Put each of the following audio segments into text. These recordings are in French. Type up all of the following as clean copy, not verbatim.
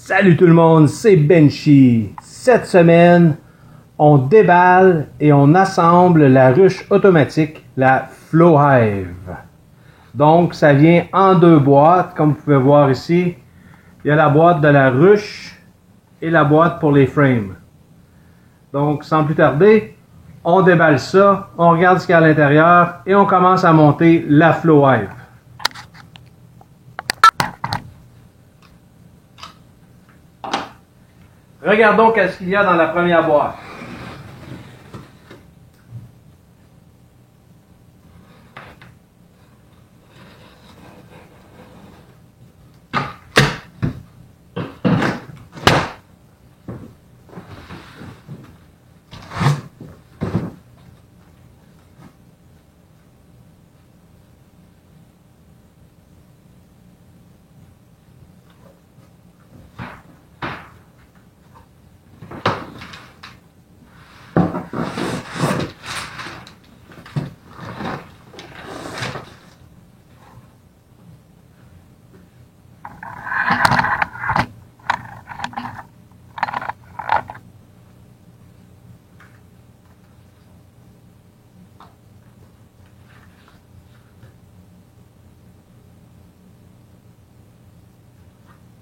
Salut tout le monde, c'est Benchy. Cette semaine, on déballe et on assemble la ruche automatique, la Flowhive. Donc, ça vient en deux boîtes, comme vous pouvez voir ici. Il y a la boîte de la ruche et la boîte pour les frames. Donc, sans plus tarder, on déballe ça, on regarde ce qu'il y a à l'intérieur et on commence à monter la Flowhive. Regardons qu'est-ce qu'il y a dans la première boîte.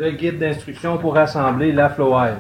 Le guide d'instruction pour assembler la Flowhive.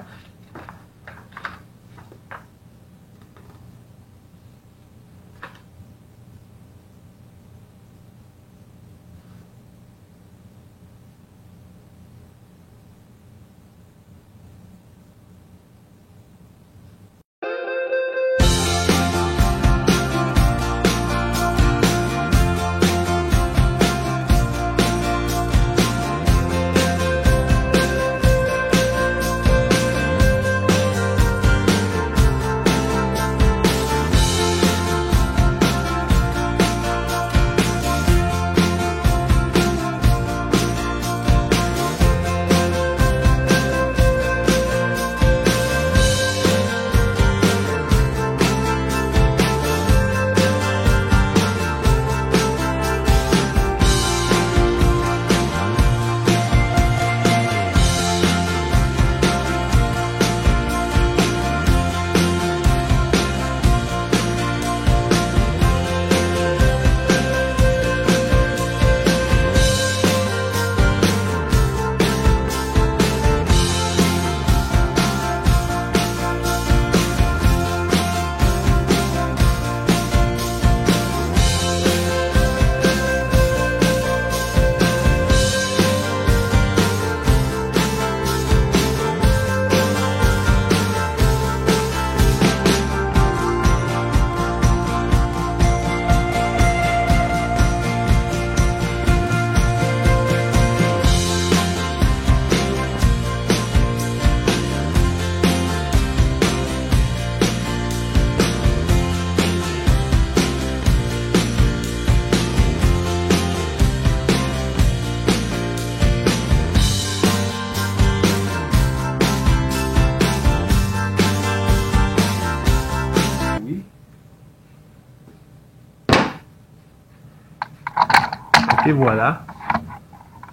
Et voilà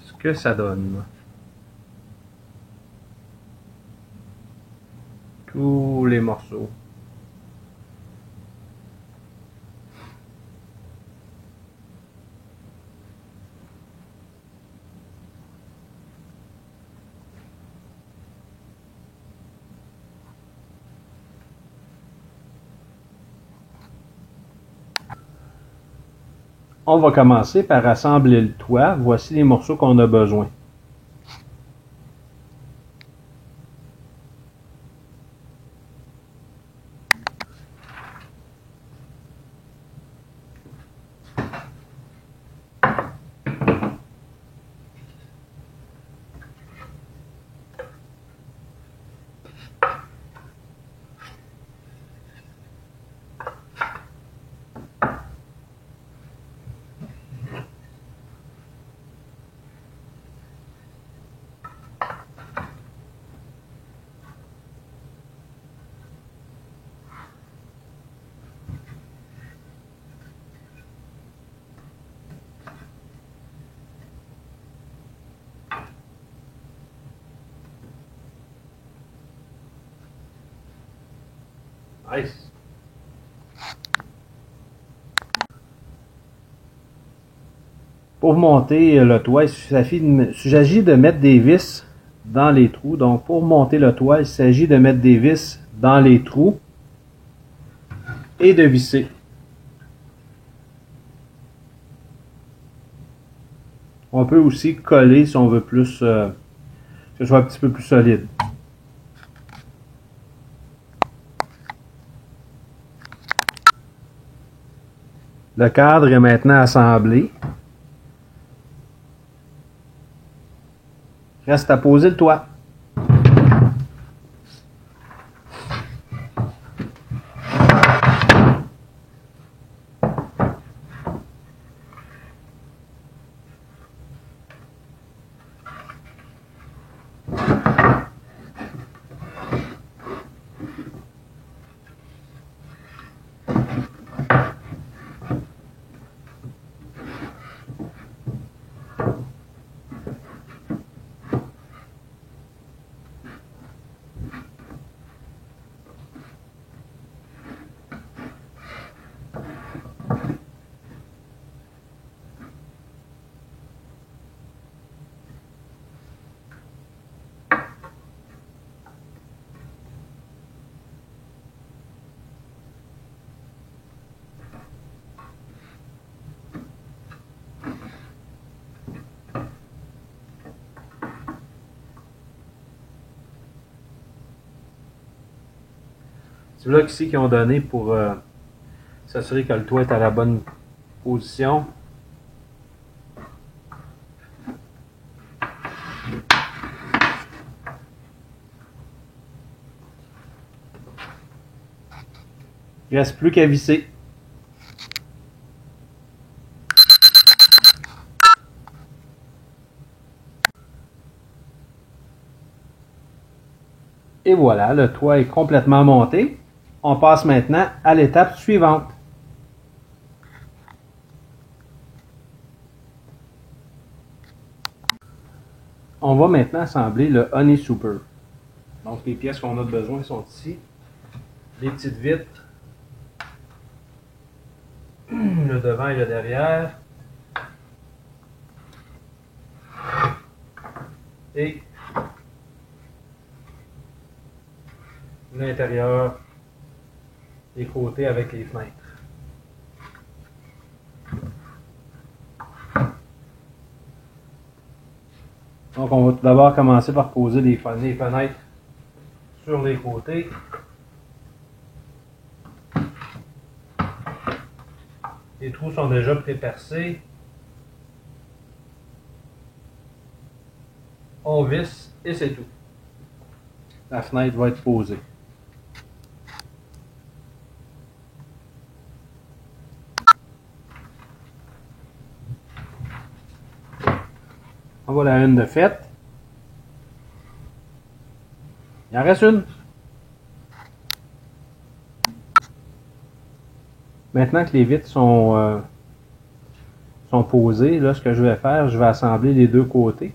ce que ça donne. Tous les morceaux. On va commencer par assembler le toit. Voici les morceaux qu'on a besoin. Nice. Pour monter le toit, il s'agit de mettre des vis dans les trous. Donc pour monter le toit, il s'agit de mettre des vis dans les trous et de visser. On peut aussi coller si on veut plus que ce soit un petit peu plus solide. Le cadre est maintenant assemblé. Reste à poser le toit. C'est là ici qu'ils ont donné pour s'assurer que le toit est à la bonne position. Il ne reste plus qu'à visser. Et voilà, le toit est complètement monté. On passe maintenant à l'étape suivante. On va maintenant assembler le Honey Super. Donc les pièces qu'on a besoin sont ici. Les petites vitres, le devant et le derrière. Et l'intérieur, les côtés avec les fenêtres. Donc on va tout d'abord commencer par poser les fenêtres sur les côtés. Les trous sont déjà pré-percés. On visse et c'est tout. La fenêtre va être posée. On voit la une de faite. Il en reste une. Maintenant que les vitres sont posées, là, ce que je vais faire, je vais assembler les deux côtés.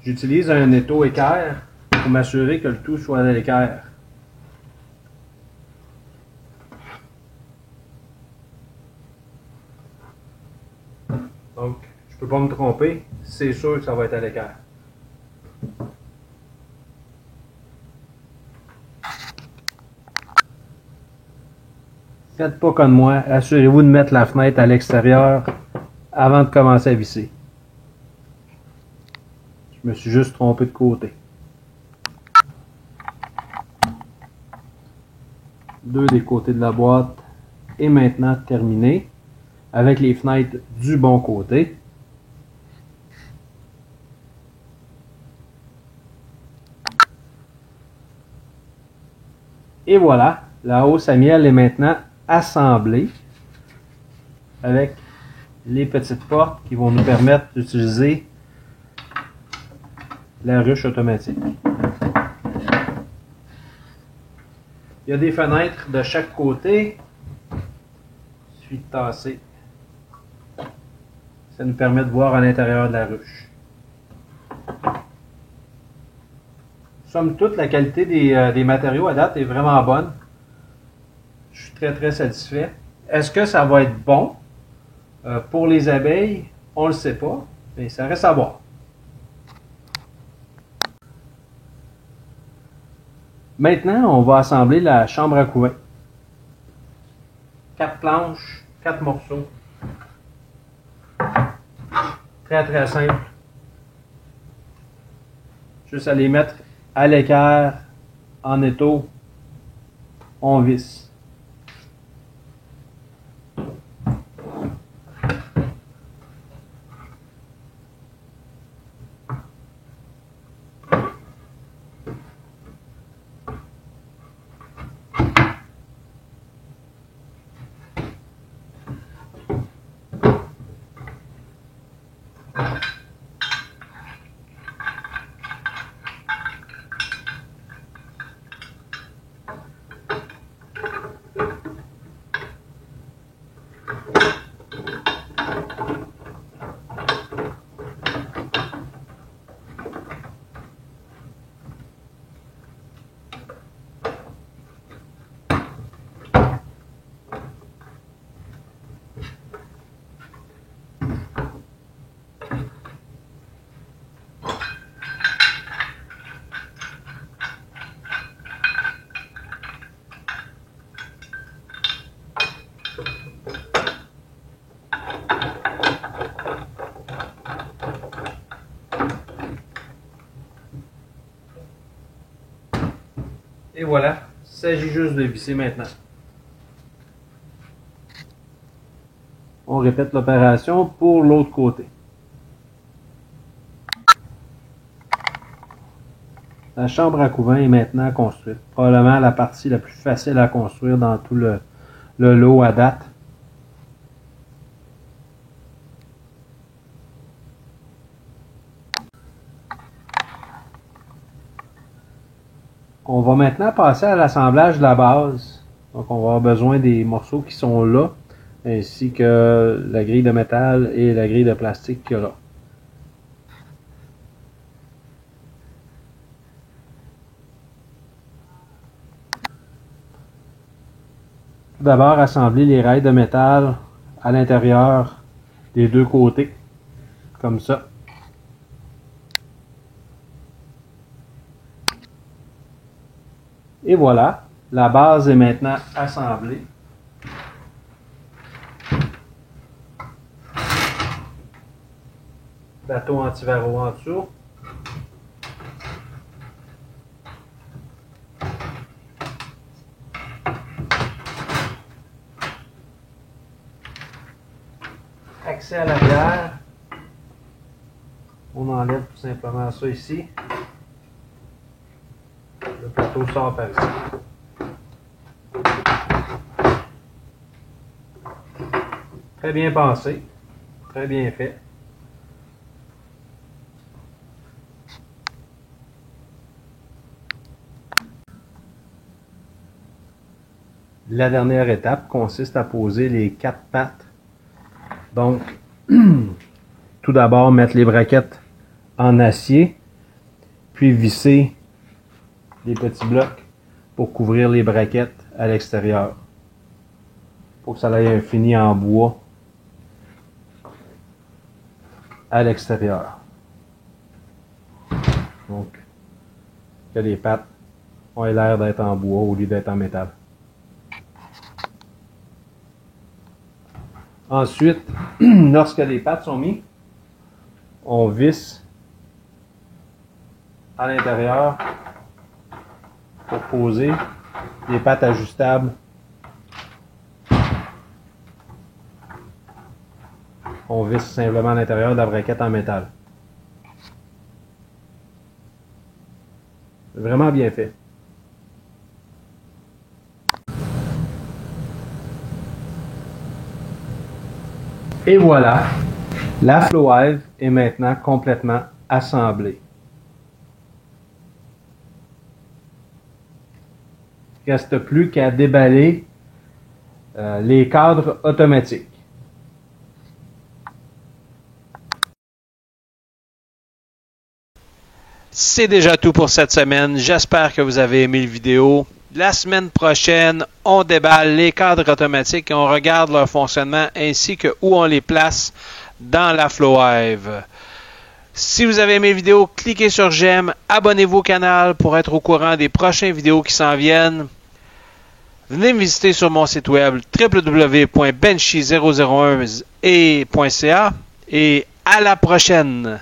J'utilise un étau équerre pour m'assurer que le tout soit à l'équerre. Donc, je ne peux pas me tromper, c'est sûr que ça va être à l'équerre. Faites pas comme moi, assurez-vous de mettre la fenêtre à l'extérieur avant de commencer à visser. Je me suis juste trompé de côté. Deux des côtés de la boîte est maintenant terminé avec les fenêtres du bon côté. Et voilà, la hausse à miel est maintenant assemblée avec les petites portes qui vont nous permettre d'utiliser la ruche automatique. Il y a des fenêtres de chaque côté. Il suffit de tasser. Ça nous permet de voir à l'intérieur de la ruche. Somme toute, la qualité des matériaux à date est vraiment bonne. très très satisfait. Est-ce que ça va être bon pour les abeilles? On ne le sait pas, mais ça reste à voir. Maintenant, on va assembler la chambre à couvain. 4 planches, 4 morceaux. Très très simple. Juste à les mettre à l'équerre, en étau, on visse. Et voilà, il s'agit juste de visser maintenant. On répète l'opération pour l'autre côté. La chambre à couvain est maintenant construite. Probablement la partie la plus facile à construire dans tout le lot à date. On va maintenant passer à l'assemblage de la base. Donc on va avoir besoin des morceaux qui sont là, ainsi que la grille de métal et la grille de plastique qu'il y a là. Tout d'abord, assembler les rails de métal à l'intérieur des deux côtés, comme ça. Et voilà, la base est maintenant assemblée. Bateau anti-varro en dessous. Accès à l'arrière. On enlève tout simplement ça ici. Le plateau sort par ici. Très bien pensé. Très bien fait. La dernière étape consiste à poser les 4 pattes. Donc, tout d'abord mettre les braquettes en acier, puis visser les petits blocs pour couvrir les braquettes à l'extérieur. Pour que ça ait un fini en bois à l'extérieur. Donc, que les pattes ont l'air d'être en bois au lieu d'être en métal. Ensuite, lorsque les pattes sont mises, on visse à l'intérieur pour poser les pattes ajustables. On visse simplement à l'intérieur de la braquette en métal. Vraiment bien fait. Et voilà, la Flow-Hive est maintenant complètement assemblée. Il ne reste plus qu'à déballer les cadres automatiques. C'est déjà tout pour cette semaine. J'espère que vous avez aimé la vidéo. La semaine prochaine, on déballe les cadres automatiques et on regarde leur fonctionnement ainsi que où on les place dans la FlowHive. Si vous avez aimé la vidéo, cliquez sur j'aime, abonnez-vous au canal pour être au courant des prochaines vidéos qui s'en viennent. Venez me visiter sur mon site web www.benchy001.ca et à la prochaine!